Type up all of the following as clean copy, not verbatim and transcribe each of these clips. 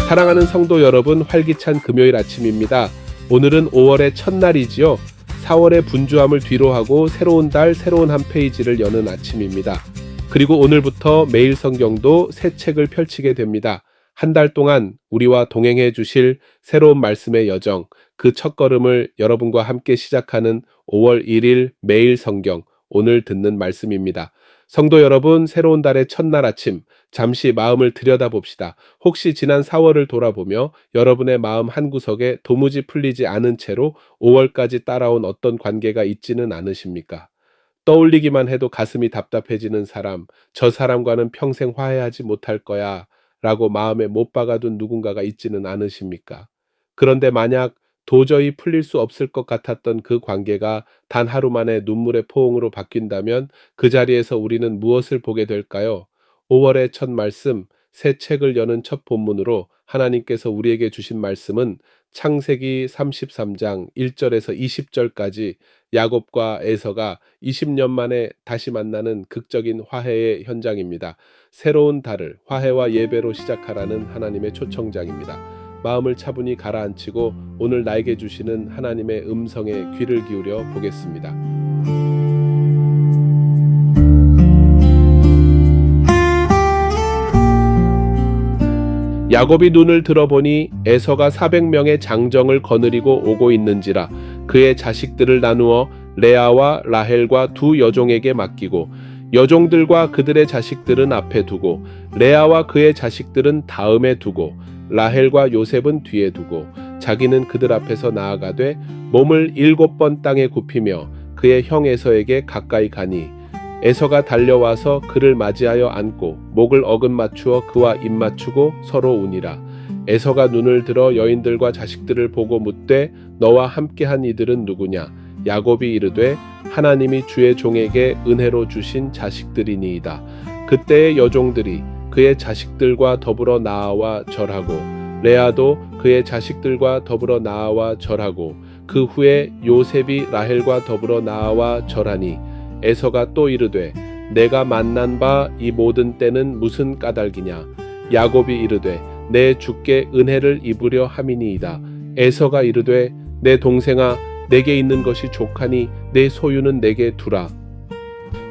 사랑하는 성도 여러분, 활기찬 금요일 아침입니다. 오늘은 5월의 첫날이지요. 4월의 분주함을 뒤로하고 새로운 달, 새로운 한 페이지를 여는 아침입니다. 그리고 오늘부터 매일 성경도 새 책을 펼치게 됩니다. 한 달 동안 우리와 동행해 주실 새로운 말씀의 여정, 그 첫걸음을 여러분과 함께 시작하는 5월 1일 매일 성경, 오늘 듣는 말씀입니다. 성도 여러분, 새로운 달의 첫날 아침, 잠시 마음을 들여다봅시다. 혹시 지난 4월을 돌아보며 여러분의 마음 한구석에 도무지 풀리지 않은 채로 5월까지 따라온 어떤 관계가 있지는 않으십니까? 떠올리기만 해도 가슴이 답답해지는 사람, 저 사람과는 평생 화해하지 못할 거야 라고 마음에 못 박아둔 누군가가 있지는 않으십니까? 그런데 만약 도저히 풀릴 수 없을 것 같았던 그 관계가 단 하루 만에 눈물의 포옹으로 바뀐다면 그 자리에서 우리는 무엇을 보게 될까요? 5월의 첫 말씀, 새 책을 여는 첫 본문으로 하나님께서 우리에게 주신 말씀은 창세기 33장 1절에서 20절까지 야곱과 에서가 20년 만에 다시 만나는 극적인 화해의 현장입니다. 새로운 달을 화해와 예배로 시작하라는 하나님의 초청장입니다. 마음을 차분히 가라앉히고 오늘 나에게 주시는 하나님의 음성에 귀를 기울여 보겠습니다. 야곱이 눈을 들어보니 에서가 400명의 장정을 거느리고 오고 있는지라 그의 자식들을 나누어 레아와 라헬과 두 여종에게 맡기고 여종들과 그들의 자식들은 앞에 두고 레아와 그의 자식들은 다음에 두고 라헬과 요셉은 뒤에 두고 자기는 그들 앞에서 나아가되 몸을 7번 땅에 굽히며 그의 형 에서에게 가까이 가니 에서가 달려와서 그를 맞이하여 안고 목을 어긋 맞추어 그와 입 맞추고 서로 우니라. 에서가 눈을 들어 여인들과 자식들을 보고 묻되 너와 함께한 이들은 누구냐? 야곱이 이르되 하나님이 주의 종에게 은혜로 주신 자식들이니이다. 그때의 여종들이 그의 자식들과 더불어 나아와 절하고 레아도 그의 자식들과 더불어 나아와 절하고 그 후에 요셉이 라헬과 더불어 나아와 절하니 에서가 또 이르되 내가 만난 바 이 모든 때는 무슨 까닭이냐? 야곱이 이르되 내 주께 은혜를 입으려 함이니이다. 에서가 이르되 내 동생아 내게 있는 것이 족하니 내 소유는 내게 두라.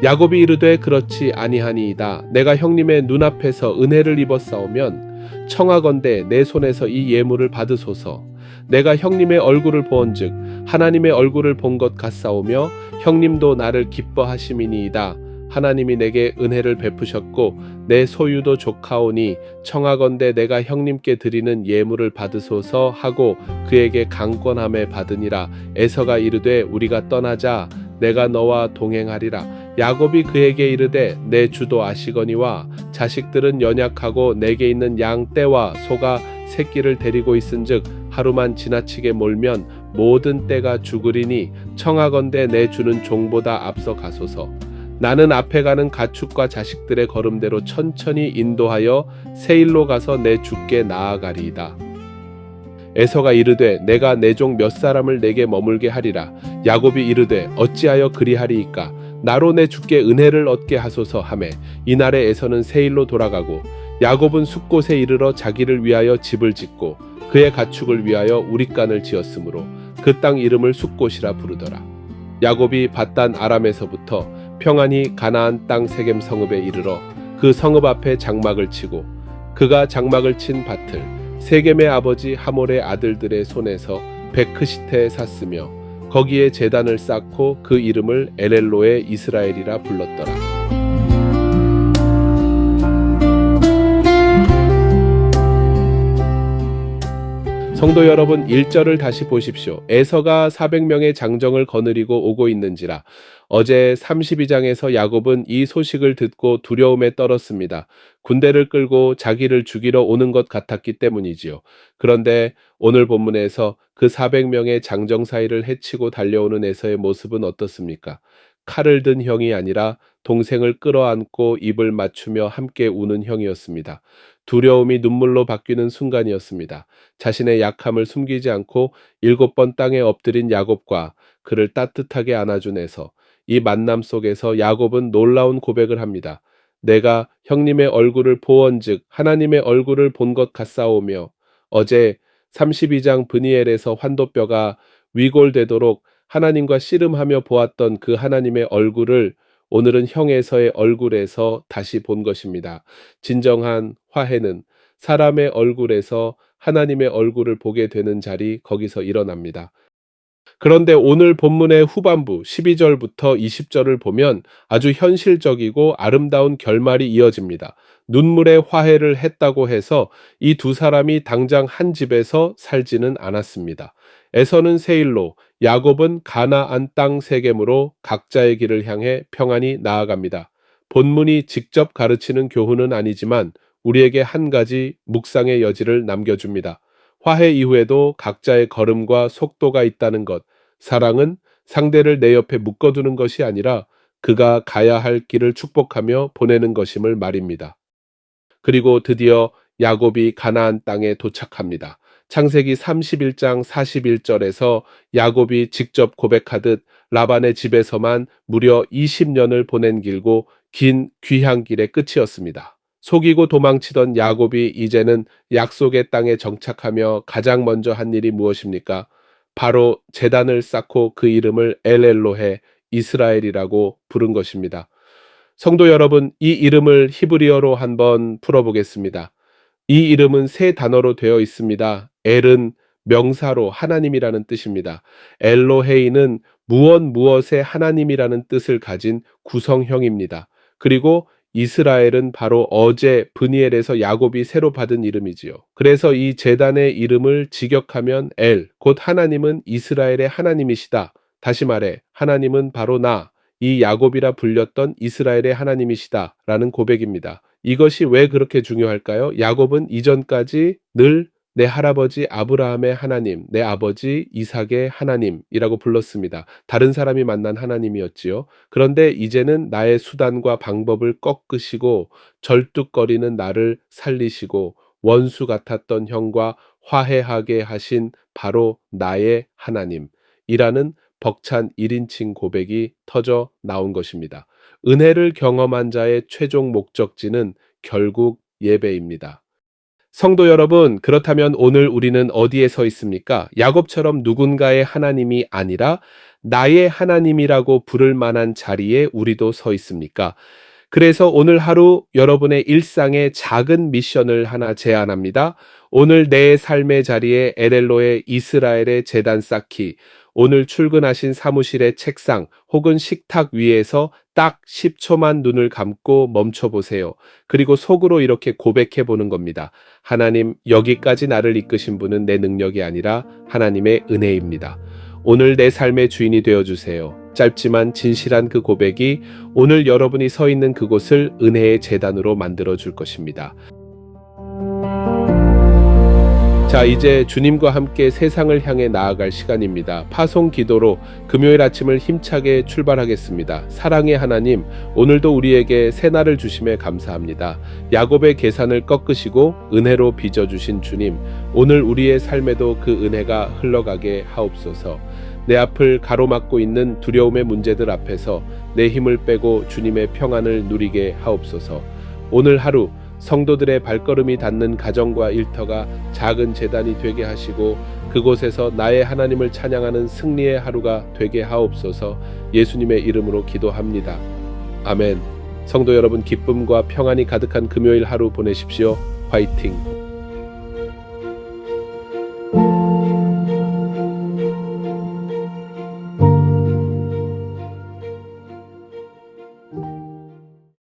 야곱이 이르되 그렇지 아니하니이다. 내가 형님의 눈앞에서 은혜를 입었사오면 청하건대 내 손에서 이 예물을 받으소서. 내가 형님의 얼굴을 보언즉 하나님의 얼굴을 본 것 같사오며 형님도 나를 기뻐하심이니이다. 하나님이 내게 은혜를 베푸셨고 내 소유도 족하오니 청하건대 내가 형님께 드리는 예물을 받으소서 하고 그에게 강권함에 받으니라. 에서가 이르되 우리가 떠나자. 내가 너와 동행하리라. 야곱이 그에게 이르되 내 주도 아시거니와 자식들은 연약하고 내게 있는 양 떼와 소가 새끼를 데리고 있은즉 하루만 지나치게 몰면 모든 떼가 죽으리니 청하건대 내 주는 종보다 앞서 가소서. 나는 앞에 가는 가축과 자식들의 걸음대로 천천히 인도하여 세일로 가서 내 주께 나아가리이다. 에서가 이르되 내가 내 종 몇 사람을 내게 머물게 하리라. 야곱이 이르되 어찌하여 그리하리이까? 나로 내 주께 은혜를 얻게 하소서 하매 이날에 에서는 세일로 돌아가고 야곱은 숫곳에 이르러 자기를 위하여 집을 짓고 그의 가축을 위하여 우릿간을 지었으므로 그 땅 이름을 숫곳이라 부르더라. 야곱이 밧단 아람에서부터 평안히 가나안 땅 세겜 성읍에 이르러 그 성읍 앞에 장막을 치고 그가 장막을 친 밭을 세겜의 아버지 하몰의 아들들의 손에서 베크시테에 샀으며 거기에 제단을 쌓고 그 이름을 엘엘로의 이스라엘이라 불렀더라. 성도 여러분, 1절을 다시 보십시오. 에서가 400명의 장정을 거느리고 오고 있는지라. 어제 32장에서 야곱은 이 소식을 듣고 두려움에 떨었습니다. 군대를 끌고 자기를 죽이러 오는 것 같았기 때문이지요. 그런데 오늘 본문에서 그 400명의 장정 사이를 헤치고 달려오는 에서의 모습은 어떻습니까? 칼을 든 형이 아니라 동생을 끌어안고 입을 맞추며 함께 우는 형이었습니다. 두려움이 눈물로 바뀌는 순간이었습니다. 자신의 약함을 숨기지 않고 7번 땅에 엎드린 야곱과 그를 따뜻하게 안아준 에서, 이 만남 속에서 야곱은 놀라운 고백을 합니다. 내가 형님의 얼굴을 보언즉 하나님의 얼굴을 본 것 같사오며 어제 32장 브니엘에서 환도뼈가 위골되도록 하나님과 씨름하며 보았던 그 하나님의 얼굴을 오늘은 형에서의 얼굴에서 다시 본 것입니다. 진정한 화해는 사람의 얼굴에서 하나님의 얼굴을 보게 되는 자리, 거기서 일어납니다. 그런데 오늘 본문의 후반부 12절부터 20절을 보면 아주 현실적이고 아름다운 결말이 이어집니다. 눈물의 화해를 했다고 해서 이 두 사람이 당장 한 집에서 살지는 않았습니다. 에서는 세일로, 야곱은 가나안 땅 세겜으로 각자의 길을 향해 평안히 나아갑니다. 본문이 직접 가르치는 교훈은 아니지만 우리에게 한 가지 묵상의 여지를 남겨줍니다. 화해 이후에도 각자의 걸음과 속도가 있다는 것. 사랑은 상대를 내 옆에 묶어두는 것이 아니라 그가 가야 할 길을 축복하며 보내는 것임을 말입니다. 그리고 드디어 야곱이 가나안 땅에 도착합니다. 창세기 31장 41절에서 야곱이 직접 고백하듯 라반의 집에서만 무려 20년을 보낸 길고 긴 귀향길의 끝이었습니다. 속이고 도망치던 야곱이 이제는 약속의 땅에 정착하며 가장 먼저 한 일이 무엇입니까? 바로 제단을 쌓고 그 이름을 엘엘로헤, 이스라엘이라고 부른 것입니다. 성도 여러분, 이 이름을 히브리어로 한번 풀어보겠습니다. 이 이름은 세 단어로 되어 있습니다. 엘은 명사로 하나님이라는 뜻입니다. 엘로헤이는 무엇의 하나님이라는 뜻을 가진 구성형입니다. 그리고 이스라엘은 바로 어제 브니엘에서 야곱이 새로 받은 이름이지요. 그래서 이 제단의 이름을 직역하면 엘, 곧 하나님은 이스라엘의 하나님이시다. 다시 말해 하나님은 바로 나, 이 야곱이라 불렸던 이스라엘의 하나님이시다 라는 고백입니다. 이것이 왜 그렇게 중요할까요? 야곱은 이전까지 늘 내 할아버지 아브라함의 하나님, 내 아버지 이삭의 하나님이라고 불렀습니다. 다른 사람이 만난 하나님이었지요. 그런데 이제는 나의 수단과 방법을 꺾으시고 절뚝거리는 나를 살리시고 원수 같았던 형과 화해하게 하신 바로 나의 하나님이라는 벅찬 1인칭 고백이 터져 나온 것입니다. 은혜를 경험한 자의 최종 목적지는 결국 예배입니다. 성도 여러분, 그렇다면 오늘 우리는 어디에 서 있습니까? 야곱처럼 누군가의 하나님이 아니라 나의 하나님이라고 부를 만한 자리에 우리도 서 있습니까? 그래서 오늘 하루 여러분의 일상의 작은 미션을 하나 제안합니다. 오늘 내 삶의 자리에 엘엘로의 이스라엘의 제단 쌓기, 오늘 출근하신 사무실의 책상 혹은 식탁 위에서 딱 10초만 눈을 감고 멈춰보세요. 그리고 속으로 이렇게 고백해 보는 겁니다. 하나님, 여기까지 나를 이끄신 분은 내 능력이 아니라 하나님의 은혜입니다. 오늘 내 삶의 주인이 되어주세요. 짧지만 진실한 그 고백이 오늘 여러분이 서 있는 그곳을 은혜의 제단으로 만들어 줄 것입니다. 자, 이제 주님과 함께 세상을 향해 나아갈 시간입니다. 파송 기도로 금요일 아침을 힘차게 출발하겠습니다. 사랑의 하나님, 오늘도 우리에게 새날을 주심에 감사합니다. 야곱의 계산을 꺾으시고 은혜로 빚어주신 주님, 오늘 우리의 삶에도 그 은혜가 흘러가게 하옵소서. 내 앞을 가로막고 있는 두려움의 문제들 앞에서 내 힘을 빼고 주님의 평안을 누리게 하옵소서. 오늘 하루 성도들의 발걸음이 닿는 가정과 일터가 작은 제단이 되게 하시고 그곳에서 나의 하나님을 찬양하는 승리의 하루가 되게 하옵소서. 예수님의 이름으로 기도합니다. 아멘. 성도 여러분, 기쁨과 평안이 가득한 금요일 하루 보내십시오. 화이팅!